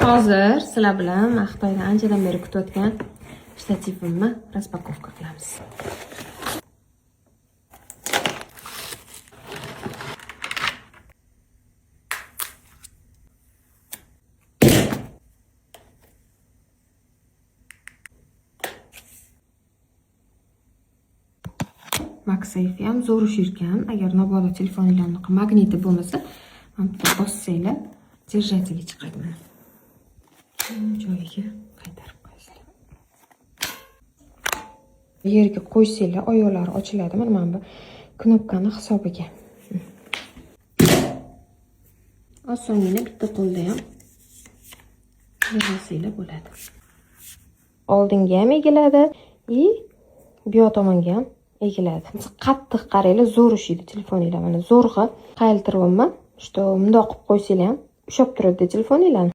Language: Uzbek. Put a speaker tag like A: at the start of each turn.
A: Hozir sizlar bilan Xitoydan anchadan beri kutayotgan shtativimni raspakovka qilamiz. MagSafe ham zo'r ushirgan. Agar mabodo telefoningizning magniti bo'lmasa, mana bu bossanglar держатель chiqadi. Joyiga qaytarib qo'yasizlar. Yerga qo'ysanglar, oyoqlari ochiladi. Mana bu knopkani hisobiga. Osongina bitta qo'lda ham yig'sanglar bo'ladi. Oldinga ham egiladi, bu tomonga ham egiladi. Qattiq qaranglar, zo'r ushlaydi telefoninglar. Mana zo'rg'a qayiltiryapman. Что, bundoq qilib qo'ysanglar ham ushab turadi telefoninglarni.